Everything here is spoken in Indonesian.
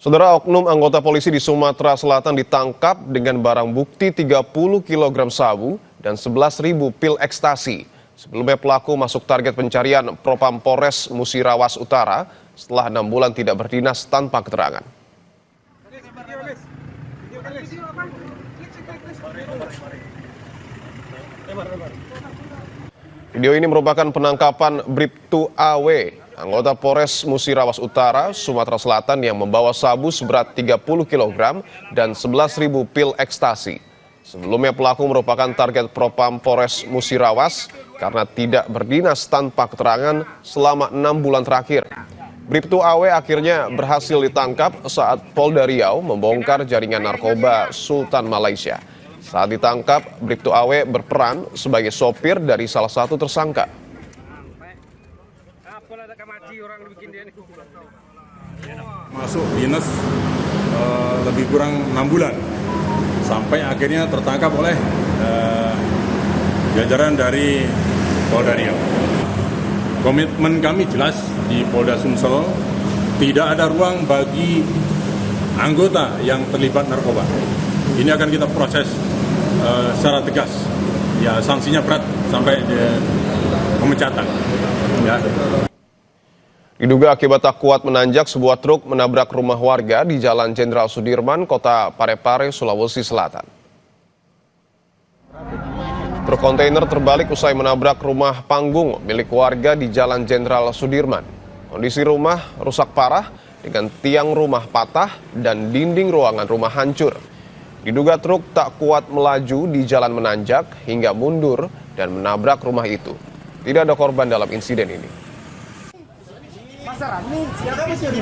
Saudara, oknum anggota polisi di Sumatera Selatan ditangkap dengan barang bukti 30 kg sabu dan 11.000 pil ekstasi. Sebelumnya pelaku masuk target pencarian Propam Polres Musirawas Utara setelah 6 bulan tidak berdinas tanpa keterangan. Video ini merupakan penangkapan Bribtu AW, anggota Polres Musirawas Utara, Sumatera Selatan yang membawa sabu seberat 30 kg dan 11.000 pil ekstasi. Sebelumnya pelaku merupakan target Propam Polres Musirawas karena tidak berdinas tanpa keterangan selama 6 bulan terakhir. Bribtu AW akhirnya berhasil ditangkap saat Polda Riau membongkar jaringan narkoba Sultan Malaysia. Saat ditangkap, Bribtu AW berperan sebagai sopir dari salah satu tersangka. Masuk dinas lebih kurang 6 bulan sampai akhirnya tertangkap oleh jajaran dari Polda Riau. Komitmen kami jelas di Polda Sumsel, tidak ada ruang bagi anggota yang terlibat narkoba. Ini akan kita proses secara tegas, ya sanksinya berat sampai pemecatan. Ya. Diduga akibat tak kuat menanjak, sebuah truk menabrak rumah warga di Jalan Jenderal Sudirman, Kota Parepare, Sulawesi Selatan. Truk kontainer terbalik usai menabrak rumah panggung milik warga di Jalan Jenderal Sudirman. Kondisi rumah rusak parah dengan tiang rumah patah dan dinding ruangan rumah hancur. Diduga truk tak kuat melaju di jalan menanjak hingga mundur dan menabrak rumah itu. Tidak ada korban dalam insiden ini. Masalah nih, siapa sih?